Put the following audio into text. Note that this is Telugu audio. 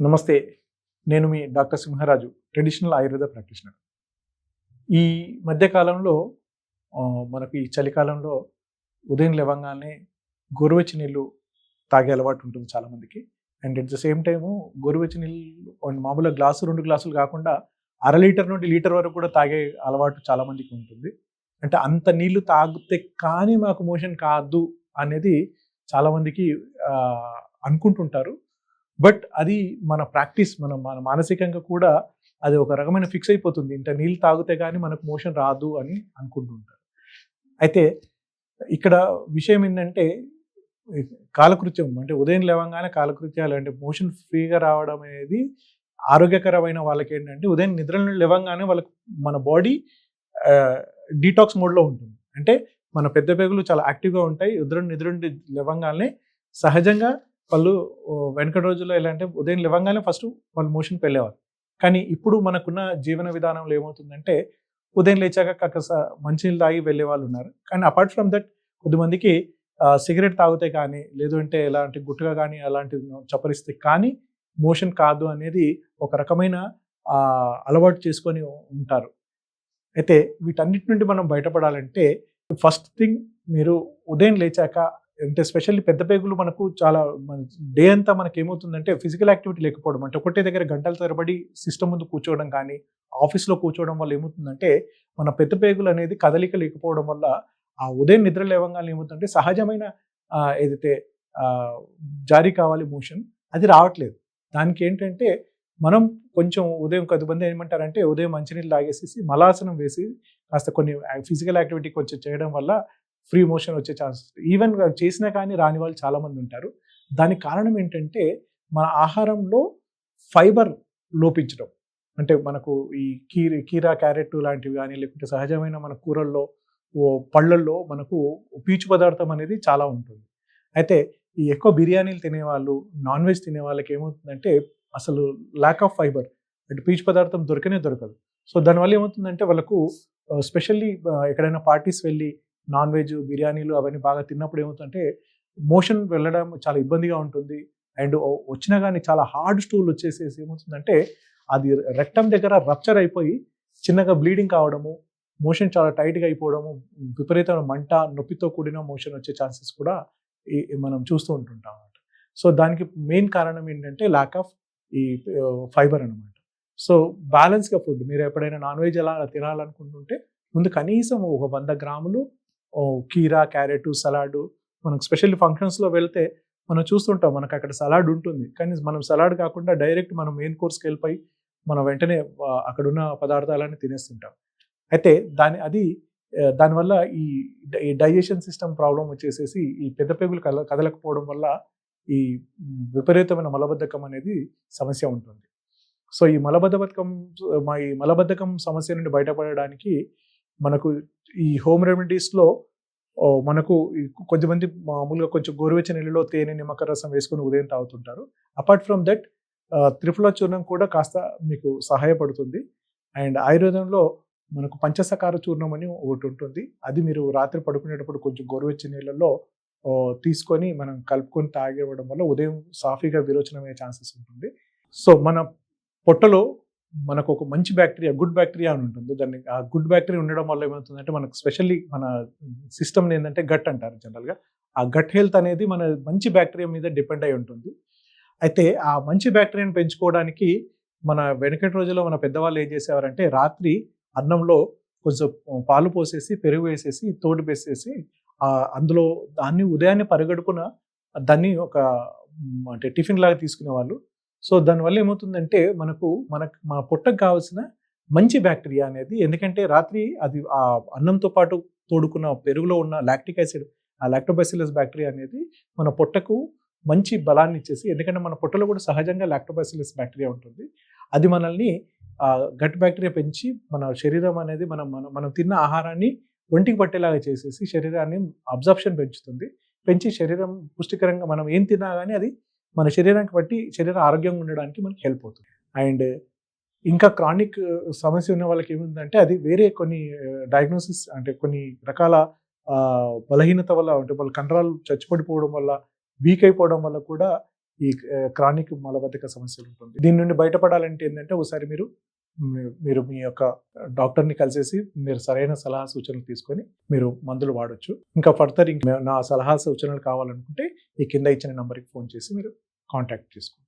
నమస్తే. నేను మీ doctor Simharaju, traditional Ayurveda practitioner. ఈ మధ్య కాలంలో మనకి ఈ చలికాలంలో ఉదయం లేవంగానే గోరువెచ్చని నీళ్ళు తాగే అలవాటు ఉంటుంది చాలామందికి. And at the same time గోరువెచ్చని నీళ్ళు మామూలుగా గ్లాసు, 2 గ్లాసులు కాకుండా అర లీటర్ నుండి లీటర్ వరకు కూడా తాగే అలవాటు చాలామందికి ఉంటుంది. అంటే అంత నీళ్ళు తాగితే కానీ మాకు మోషన్ కాదు అనేది చాలామందికి అనుకుంటుంటారు. బట్ అది మన ప్రాక్టీస్ మన మానసికంగా కూడా అది ఒక రకమైన ఫిక్స్ అయిపోతుంది. ఇంత నీళ్ళు తాగితే గాని మనకు మోషన్ రాదు అని అనుకుంటూ ఉంటారు. అయితే ఇక్కడ విషయం ఏంటంటే కాలకృత్యం అంటే ఉదయం లేవంగానే కాలకృత్యాలు అంటే మోషన్ ఫ్రీగా రావడం అనేది ఆరోగ్యకరమైన వాళ్ళకేంటంటే ఉదయం నిద్ర నుండి లేవంగానే వాళ్ళకి మన బాడీ డీటాక్స్ మోడ్‌లో ఉంటుంది. అంటే మన పెద్ద పేగులు చాలా యాక్టివ్‌గా ఉంటాయి. నిద్ర నుండి లేవంగానే సహజంగా వాళ్ళు వెనకటి రోజుల్లో ఎలా అంటే ఉదయం లేవంగానే ఫస్ట్ వాళ్ళు మోషన్‌కి వెళ్ళేవారు. కానీ ఇప్పుడు మనకున్న జీవన విధానంలో ఏమవుతుందంటే ఉదయం లేచాక మంచినీళ్ళు తాగి వెళ్ళేవాళ్ళున్నారు. కానీ అపార్ట్ ఫ్రమ్ దట్ కొద్దిమందికి సిగరెట్ తాగితే కానీ, లేదు అంటే ఎలాంటి గుట్కా కానీ అలాంటివి చప్పరిస్తే కానీ మోషన్ కాదు అనేది ఒక రకమైన అలవాటు చేసుకొని ఉంటారు. అయితే వీటన్నిటి నుండి మనం బయటపడాలంటే ఫస్ట్ థింగ్ మీరు ఉదయం లేచాక అంటే స్పెషల్లీ పెద్ద పేగులు మనకు చాలా డే అంతా మనకేమవుతుందంటే ఫిజికల్ యాక్టివిటీ లేకపోవడం అంటే ఒకటే దగ్గర గంటల తరబడి సిస్టమ్ ముందు కూర్చోవడం కానీ, ఆఫీస్‌లో కూర్చోవడం వల్ల ఏమవుతుందంటే మన పెద్ద పేగులు అనేది కదలిక లేకపోవడం వల్ల ఆ ఉదయం నిద్ర లేవంగానే ఏమవుతుందంటే సహజమైన ఏదైతే జారీ కావాలి మోషన్ అది రావట్లేదు. దానికేంటంటే మనం కొంచెం ఉదయం కొంతమంది ఏమంటారంటే ఉదయం మంచినీళ్ళు తాగేసేసి మలాసనం వేసి కాస్త కొన్ని ఫిజికల్ యాక్టివిటీ కొంచెం చేయడం వల్ల ఫ్రీ మోషన్ వచ్చే ఛాన్సెస్ ఈవెన్ చేసినా కానీ రాని వాళ్ళు చాలామంది ఉంటారు. దానికి కారణం ఏంటంటే మన ఆహారంలో ఫైబర్ లోపించడం. అంటే మనకు ఈ కీరా, క్యారెట్ లాంటివి గానీ లేకుంటే సహజమైన మన కూరల్లో, పళ్ళల్లో మనకు పీచు పదార్థం అనేది చాలా ఉంటుంది. అయితే ఈ ఎక్కువ బిర్యానీలు తినేవాళ్ళు, నాన్ వెజ్ తినే వాళ్ళకి ఏమవుతుందంటే అసలు ల్యాక్ ఆఫ్ ఫైబర్ అంటే పీచు పదార్థం దొరకనే దొరకదు. సో దానివల్ల ఏమవుతుందంటే వాళ్ళకు స్పెషల్లీ ఎక్కడైనా పార్టీస్ వెళ్ళి నాన్ వెజ్, బిర్యానీలు అవన్నీ బాగా తిన్నప్పుడు ఏమవుతుందంటే మోషన్ వెళ్ళడం చాలా ఇబ్బందిగా ఉంటుంది. అండ్ వచ్చినా గానీ చాలా హార్డ్ స్టూల్ వచ్చేసేసి ఏమవుతుందంటే అది రెక్టమ్ దగ్గర రప్చర్ అయిపోయి చిన్నగా బ్లీడింగ్ కావడము, మోషన్ చాలా టైట్‌గా అయిపోవడము, విపరీతమైన మంట, నొప్పితో కూడిన మోషన్ వచ్చే ఛాన్సెస్ కూడా మనం చూస్తూ ఉంటుంటాం అన్నమాట. సో దానికి మెయిన్ కారణం ఏంటంటే ల్యాక్ ఆఫ్ ఈ ఫైబర్ అన్నమాట. సో బ్యాలెన్స్‌గా ఫుడ్ మీరు ఎప్పుడైనా నాన్ వెజ్ అలా తినాలనుకుంటుంటే ముందు కనీసం ఒక 100 గ్రాములు కీరా, క్యారెట్, సలాడు మనకు స్పెషల్లీ ఫంక్షన్స్‌లో వెళ్తే మనం చూస్తుంటాం. మనకు అక్కడ సలాడ్ ఉంటుంది. కానీ మనం సలాడ్ కాకుండా డైరెక్ట్ మనం మెయిన్ కోర్స్‌కి వెళ్ళిపోయి మనం వెంటనే అక్కడున్న పదార్థాలన్నీ తినేస్తుంటాం. అయితే దానివల్ల ఈ డైజెషన్ సిస్టమ్ ప్రాబ్లమ్ వచ్చేసేసి ఈ పెద్ద పేగులు కదలకపోవడం వల్ల ఈ విపరీతమైన మలబద్ధకం అనేది సమస్య ఉంటుంది. సో ఈ మలబద్ధకం సమస్య నుండి బయటపడడానికి మనకు ఈ హోమ్ రెమెడీస్‌లో మనకు కొంతమంది మామూలుగా కొంచెం గోరువెచ్చని నీళ్ళలో తేనె, నిమ్మకాయ రసం వేసుకొని ఉదయం తాగుతుంటారు. అపార్ట్ ఫ్రమ్ దట్ త్రిఫలా చూర్ణం కూడా కాస్త మీకు సహాయపడుతుంది. అండ్ ఆయుర్వేదంలో మనకు పంచసకార చూర్ణం అని ఒకటుంటుంది. అది మీరు రాత్రి పడుకునేటప్పుడు కొంచెం గోరువెచ్చని నీళ్ళలో తీసుకొని మనం కలుపుకొని తాగివ్వడం వల్ల ఉదయం సాఫీగా విరోచనమయ్యే ఛాన్సెస్ ఉంటుంది. సో మన పొట్టలో మనకు ఒక మంచి బ్యాక్టీరియా, గుడ్ బ్యాక్టీరియా అని ఉంటుంది. ఆ గుడ్ బ్యాక్టీరియా ఉండడం వల్ల ఏమవుతుందంటే మనకు స్పెషల్లీ మన సిస్టమ్‌ని ఏందంటే గట్ అంటారు జనరల్‌గా. ఆ గట్ హెల్త్ అనేది మన మంచి బ్యాక్టీరియా మీద డిపెండ్ అయ్యి ఉంటుంది. అయితే ఆ మంచి బ్యాక్టీరియాని పెంచుకోవడానికి మన వెనకటి రోజుల్లో మన పెద్దవాళ్ళు ఏం చేసేవారంటే రాత్రి అన్నంలో కొంచెం పాలు పోసేసి, పెరుగు వేసేసి, తోడుపేసేసి అందులో దాన్ని ఉదయాన్నే పరిగడుపున దాన్ని అంటే టిఫిన్ లాగా తీసుకునేవాళ్ళు. సో దానివల్ల ఏమవుతుందంటే మన పొట్టకు కావాల్సిన మంచి బ్యాక్టీరియా అనేది ఎందుకంటే రాత్రి అది అన్నంతో పాటు తోడుకున్న పెరుగులో ఉన్న లాక్టిక్ యాసిడ్ ఆ లాక్టోబాసిల్లస్ బ్యాక్టీరియా అనేది మన పొట్టకు మంచి బలాన్ని ఇచ్చేసి ఎందుకంటే మన పొట్టలో కూడా సహజంగా లాక్టోబాసిల్లస్ బ్యాక్టీరియా ఉంటుంది. అది మనల్ని గట్ బ్యాక్టీరియా పెంచి మన శరీరం అనేది మనం తిన్న ఆహారాన్ని ఒంటికి పట్టేలాగా చేసేసి శరీరాన్ని అబ్జార్ప్షన్ పెంచుతుంది. పెంచి శరీరం పుష్టికరంగా మనం ఏం తిన్నా గానీ అది మన శరీరానికి బట్టి శరీరం ఆరోగ్యంగా ఉండడానికి మనకి హెల్ప్ అవుతుంది. అండ్ ఇంకా క్రానిక్ సమస్య ఉన్న వాళ్ళకి ఏముందంటే అది వేరే కొన్ని డయాగ్నోసిస్ అంటే కొన్ని రకాల బలహీనత వల్ల అంటే వాళ్ళ కండరాలు చచ్చిపడిపోవడం వల్ల, వీక్ అయిపోవడం వల్ల కూడా ఈ క్రానిక్ మలబద్ధక సమస్యలు ఉంటుంది. దీని నుండి బయటపడాలంటే ఏంటంటే ఒకసారి మీరు మీ యొక్క డాక్టర్ని కలిసేసి మీరు సరైన సలహా సూచనలు తీసుకొని మీరు మందులు వాడొచ్చు. ఇంకా ఫర్దర్ నా సలహా సూచనలు కావాలనుకుంటే ఈ కింద ఇచ్చిన నెంబర్కి ఫోన్ చేసి మీరు కాంటాక్ట్ చేసుకోండి.